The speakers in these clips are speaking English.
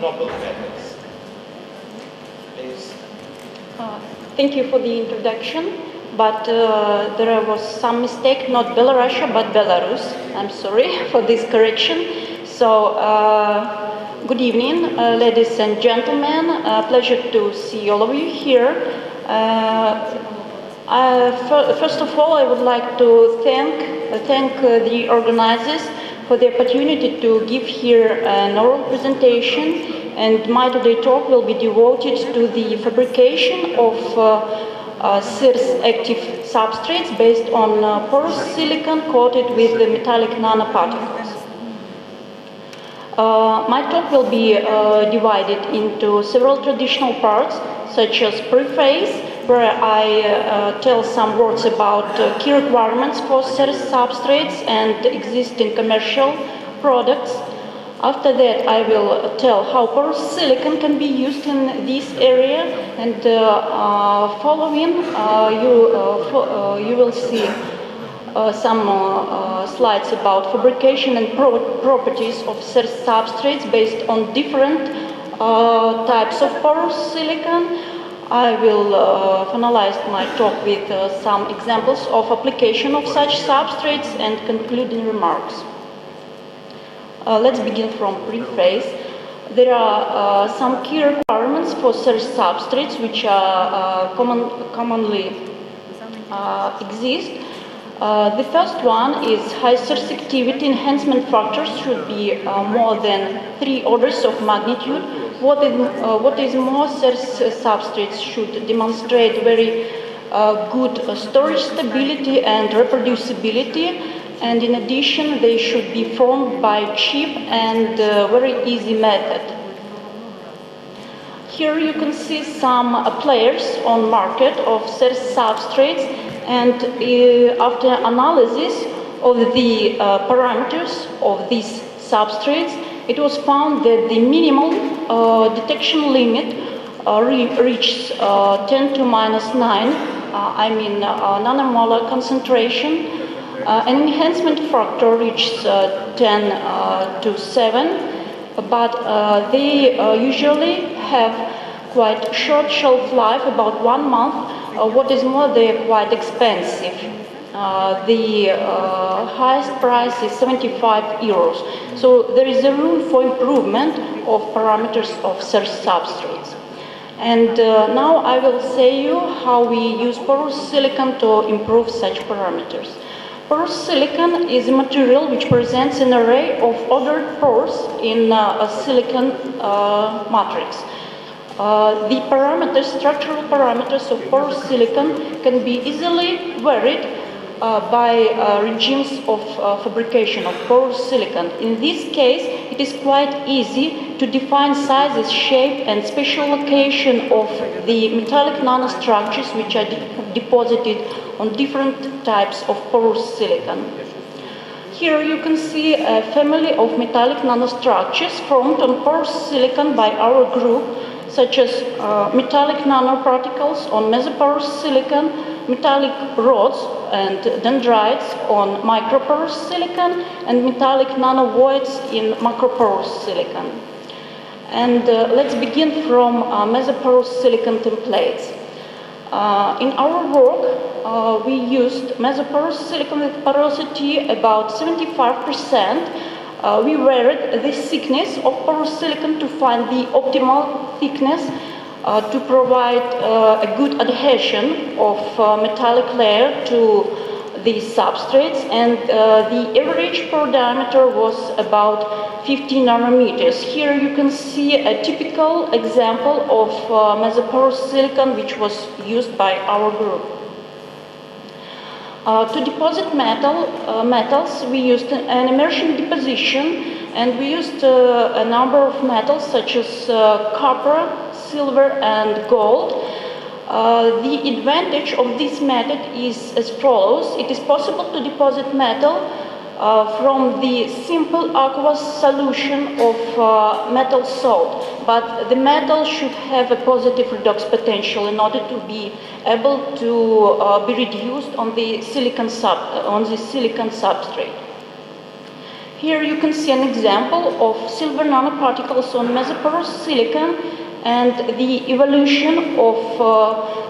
noble metals. Please. Thank you for the introduction, but there was some mistake, not Belarus, but Belarus. I'm sorry for this correction. So, good evening, ladies and gentlemen. Pleasure to see all of you here. First of all, I would like to thank the organizers for the opportunity to give here an oral presentation, and my today talk will be devoted to the fabrication of SIRS active substrates based on porous silicon coated with the metallic nanoparticles. My talk will be divided into several traditional parts, such as preface, where I tell some words about key requirements for SIRS substrates and existing commercial products. After that, I will tell how porous silicon can be used in this area, and following, you will see some slides about fabrication and properties of SIRS substrates based on different types of porous silicon. I will finalize my talk with some examples of application of such substrates and concluding remarks. Let's begin from preface. There are some key requirements for SIRS substrates which are commonly exist. The first one is high SIRS activity. Enhancement factors should be more than 3 orders of magnitude. What is more, SIRS substrates should demonstrate very good storage stability and reproducibility, and in addition they should be formed by cheap and very easy method. Here you can see some players on market of SIRS substrates, and after analysis of the parameters of these substrates, it was found that the minimal detection limit reaches 10 to minus 9, nanomolar concentration. An enhancement factor reaches 10 to 7, but they usually have quite short shelf life, about 1 month. What is more, they are quite expensive. The highest price is 75 euros. So there is a room for improvement of parameters of SIRS substrates. And now I will say you how we use porous silicon to improve such parameters. Porous silicon is a material which presents an array of ordered pores in a silicon matrix. The structural parameters of porous silicon can be easily varied by regimes of fabrication of porous silicon. In this case, it is quite easy to define sizes, shape, and special location of the metallic nanostructures which are deposited on different types of porous silicon. Here you can see a family of metallic nanostructures formed on porous silicon by our group, such as metallic nanoparticles on mesoporous silicon, metallic rods and dendrites on microporous silicon, and metallic nanovoids in macroporous silicon. And let's begin from mesoporous silicon templates. In our work, we used mesoporous silicon with porosity about 75%. We varied the thickness of porous silicon to find the optimal thickness to provide a good adhesion of metallic layer to the substrates, and the average pore diameter was about 50 nanometers. Here you can see a typical example of mesoporous silicon which was used by our group. To deposit metals, we used an immersion deposition, and we used a number of metals such as copper, silver, and gold. The advantage of this method is as follows. It is possible to deposit metal from the simple aqueous solution of metal salt, but the metal should have a positive redox potential in order to be able to be reduced on the silicon substrate. Here you can see an example of silver nanoparticles on mesoporous silicon and the evolution of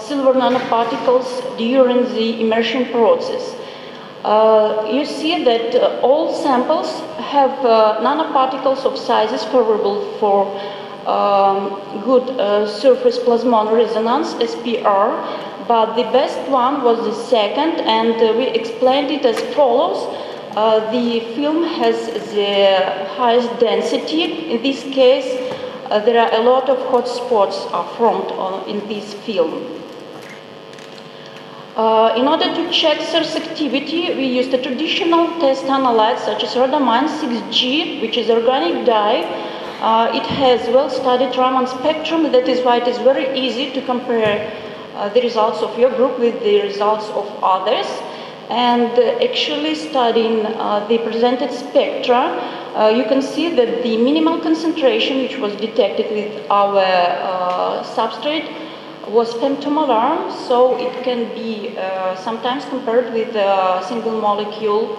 silver nanoparticles during the immersion process. You see that all samples have nanoparticles of sizes favorable for good surface plasmon resonance, SPR, but the best one was the second, and we explained it as follows. The film has the highest density. In this case, there are a lot of hot spots formed in this film. In order to check SERS activity, we used a traditional test analyte such as rhodamine 6G, which is organic dye. It has well-studied Raman spectrum. That is why it is very easy to compare the results of your group with the results of others. And actually studying the presented spectra, you can see that the minimal concentration which was detected with our substrate was femtomolar, so it can be sometimes compared with single molecule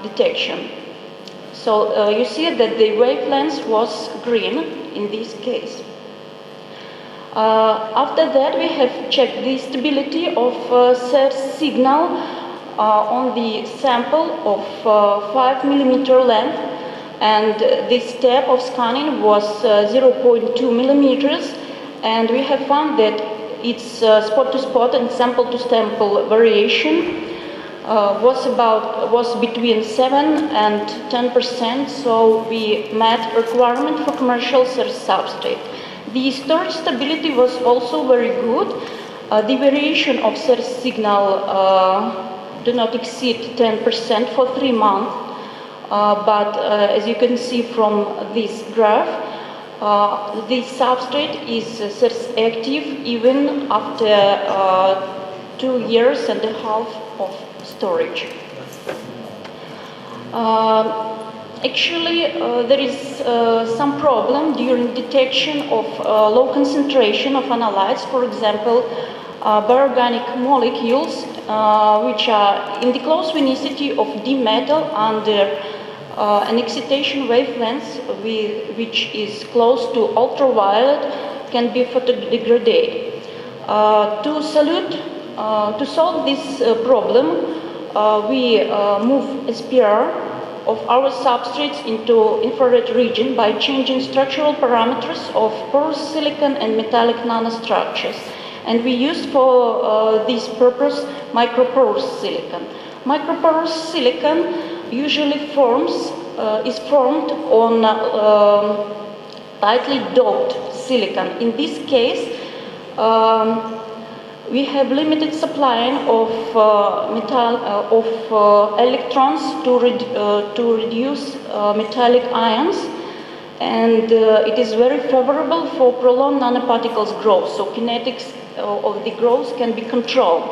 detection. So you see that the wavelength was green in this case. After that, we have checked the stability of SERS signal on the sample of 5 millimeter length, and this step of scanning was 0.2 millimeters, and we have found that its spot-to-spot and sample-to-sample variation was between 7 and 10%, so we met requirement for commercial SERS substrate. The storage stability was also very good. The variation of SERS signal do not exceed 10% for 3 months, but as you can see from this graph, the substrate is SERS active even after 2.5 years of storage. Actually, there is some problem during detection of low concentration of analytes, for example, bioorganic molecules, which are in the close vicinity of d metal under an excitation wavelength which is close to ultraviolet, can be photodegraded. To solve this problem, we move SPR of our substrates into infrared region by changing structural parameters of porous silicon and metallic nanostructures. And we used for this purpose microporous silicon. Microporous silicon usually is formed on tightly doped silicon. In this case, we have limited supply of electrons to reduce metallic ions, and it is very favorable for prolonged nanoparticles growth. So kinetics of the growth can be controlled.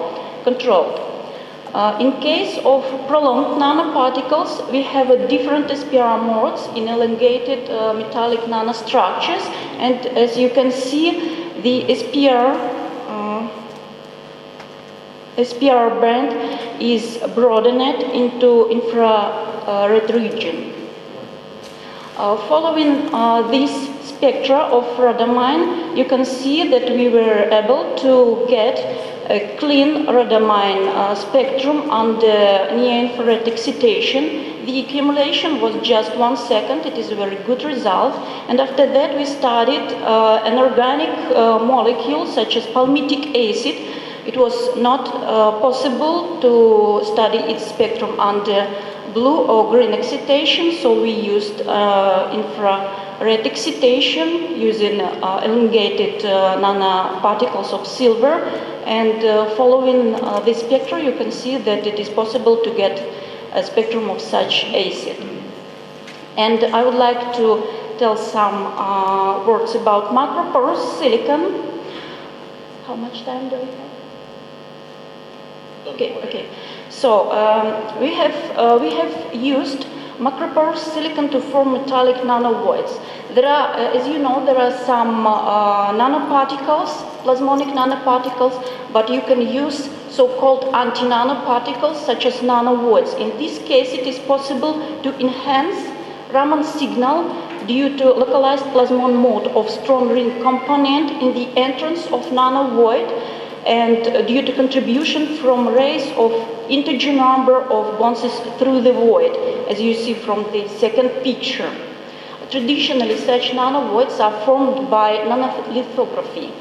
In case of prolonged nanoparticles, we have a different SPR modes in elongated metallic nanostructures, and as you can see, the SPR band is broadened into infrared region. Following this spectra of rhodamine, you can see that we were able to get a clean rhodamine spectrum under near-infrared excitation. The accumulation was just 1 second. It is a very good result. And after that, we studied an organic molecule such as palmitic acid. It was not possible to study its spectrum under blue or green excitation, so we used infrared excitation using elongated nanoparticles of silver. And following the spectra, you can see that it is possible to get a spectrum of such acid. And I would like to tell some words about macroporous silicon. How much time do we have? Okay. So we have used macroporous silicon to form metallic nanovoids. There are, as you know, there are some nanoparticles, plasmonic nanoparticles, but you can use so-called anti-nanoparticles such as nanovoids. In this case, it is possible to enhance Raman signal due to localized plasmon mode of strong ring component in the entrance of nanovoid and due to contribution from rays of integer number of bonds through the void, as you see from the second picture. Traditionally, such nanovoids are formed by nanolithography,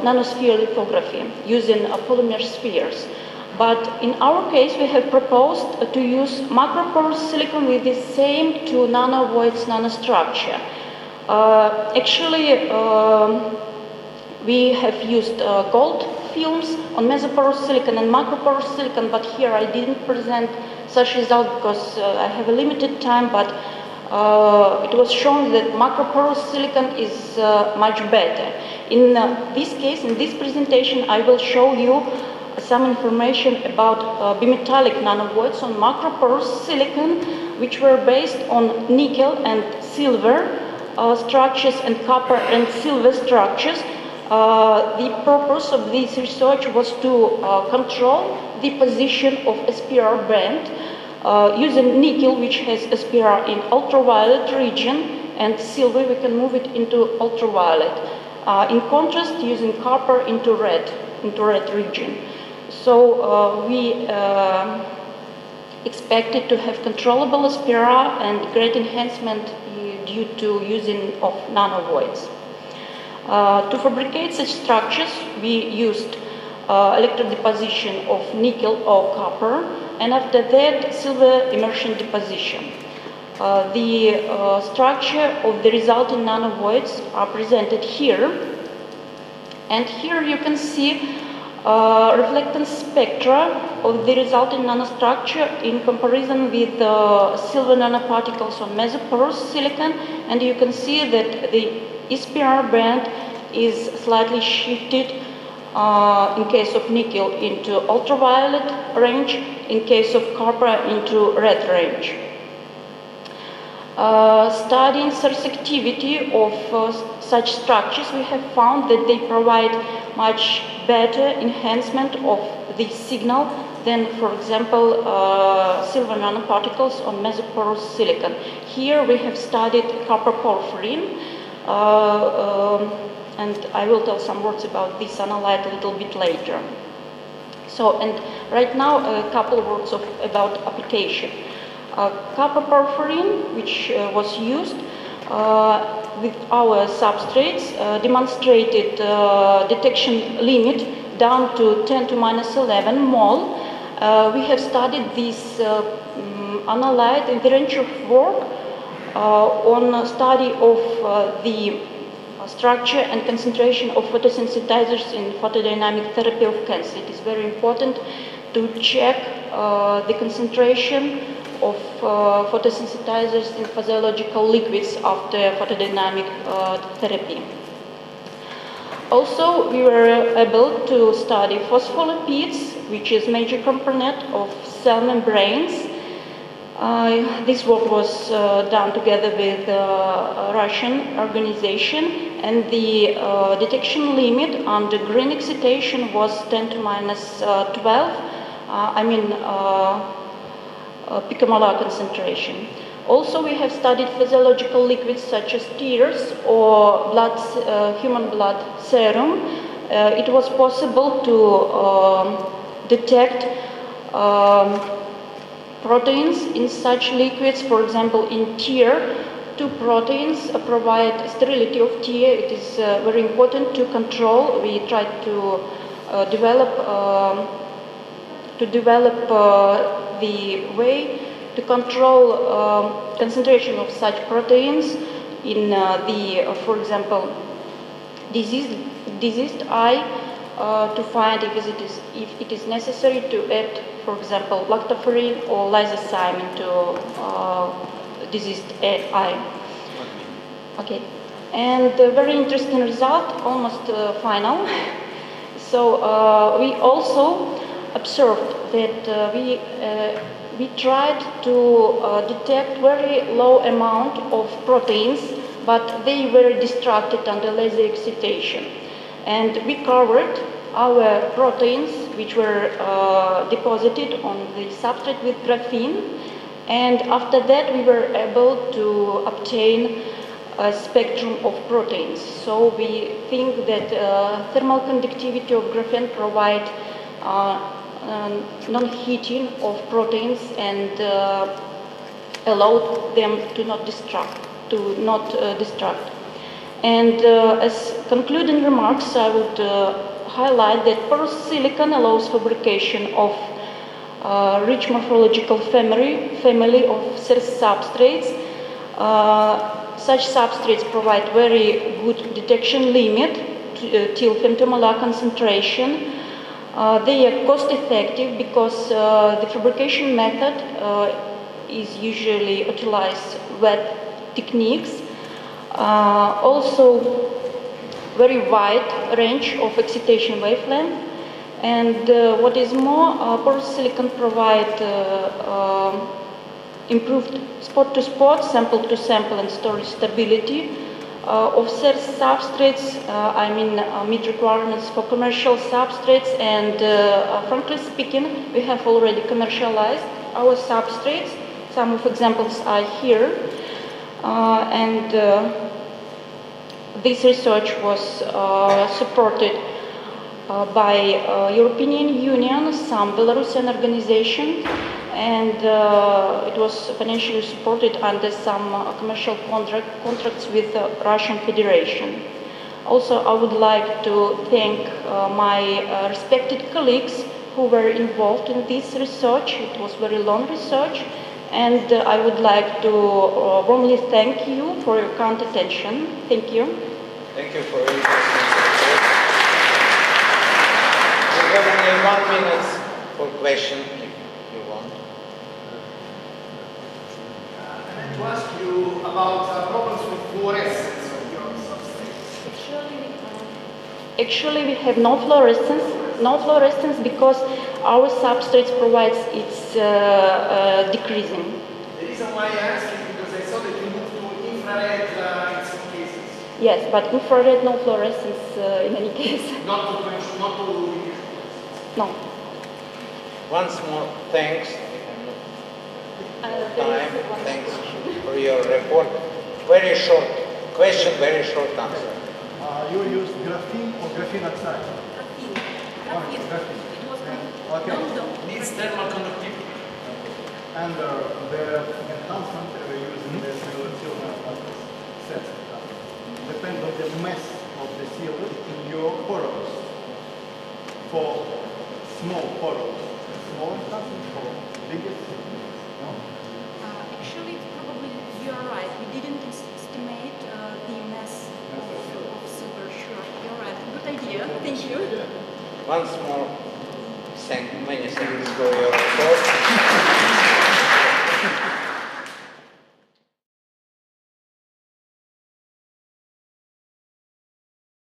nanosphere lithography, using polymer spheres. But in our case, we have proposed to use macroporous silicon with the same two nanovoids nanostructure. Actually, we have used gold films on mesoporous silicon and macroporous silicon, but here I didn't present such result because I have a limited time, but it was shown that macroporous silicon is much better. In this case, in this presentation, I will show you some information about bimetallic nanovoids on macroporous silicon, which were based on nickel and silver structures and copper and silver structures. The purpose of this research was to control the position of SPR band using nickel, which has SPR in ultraviolet region, and silver, we can move it into ultraviolet. In contrast, using copper into red region. So we expected to have controllable SPR and great enhancement due to using of nanovoids. To fabricate such structures, we used electrodeposition of nickel or copper, and after that, silver immersion deposition. The structure of the resulting nanovoids are presented here, and here you can see reflectance spectra of the resulting nanostructure in comparison with the silver nanoparticles on mesoporous silicon, and you can see that the SPR band is slightly shifted in case of nickel into ultraviolet range, in case of copper into red range. Studying susceptibility of such structures, we have found that they provide much better enhancement of the signal than, for example, silver nanoparticles on mesoporous silicon. Here we have studied copper porphyrin, and I will tell some words about this analyte a little bit later. So, and right now a couple of words about application. Copper porphyrin, which was used with our substrates, demonstrated detection limit down to 10 to minus 11 mole. We have studied this analyte in the range of work on study of the structure and concentration of photosensitizers in photodynamic therapy of cancer. It is very important to check the concentration of photosensitizers in physiological liquids after photodynamic therapy. Also, we were able to study phospholipids, which is major component of cell membranes. This work was done together with a Russian organization, and the detection limit under green excitation was 10 to minus 12, picomolar concentration. Also, we have studied physiological liquids such as tears or blood, human blood serum. It was possible to detect proteins in such liquids. For example, in tear, two proteins provide sterility of tear. It is very important to control. We tried to develop the way to control concentration of such proteins in for example, diseased eye, to find if it is necessary to add, for example, lactoferrin or lysozyme to diseased eye. Okay, and a very interesting result, almost final. So we also observed that we tried to detect very low amount of proteins, but they were distracted under laser excitation. And we covered our proteins, which were deposited on the substrate with graphene. And after that, we were able to obtain a spectrum of proteins. So we think that thermal conductivity of graphene provide non-heating of proteins and allow them to not destruct. And as concluding remarks, I would highlight that porous silicon allows fabrication of rich morphological family of substrates. Such substrates provide very good detection limit till femtomolar concentration. They are cost effective because the fabrication method is usually utilize wet techniques. Also very wide range of excitation wavelength, and what is more, porous silicon provide improved spot-to-spot, sample-to-sample and storage stability of substrates. Meet requirements for commercial substrates, and frankly speaking, we have already commercialized our substrates. Some of examples are here. This research was supported by European Union, some Belarusian organizations, and it was financially supported under some commercial contracts with the Russian Federation. Also, I would like to thank my respected colleagues who were involved in this research. It was very long research. And I would like to warmly thank you for your kind attention. Thank you. Thank you for your interesting report. We have only 1 minute for question, if you want. I'd like to ask you about problems with fluorescence of your substrates. Actually, we have no fluorescence. No fluorescence because our substrates provides its decreasing. The reason why I ask is because I saw that you moved to infrared in some cases. Yes, but infrared, no fluorescence in any case. Not to. No. Once more, thanks. Time. Thanks for your report. Very short question, very short answer. You used graphene or graphene oxide? Graphene. Okay. Needs thermal conductivity. And the enhancement using the silver nanoparticles sets depends on the mass of the silver in your porous. For small porous, small enhancement, for biggest, no? Actually, probably you are right. We didn't estimate the mass of silver. Sure, you're right. Good idea. Thank you. Once more, many thanks for your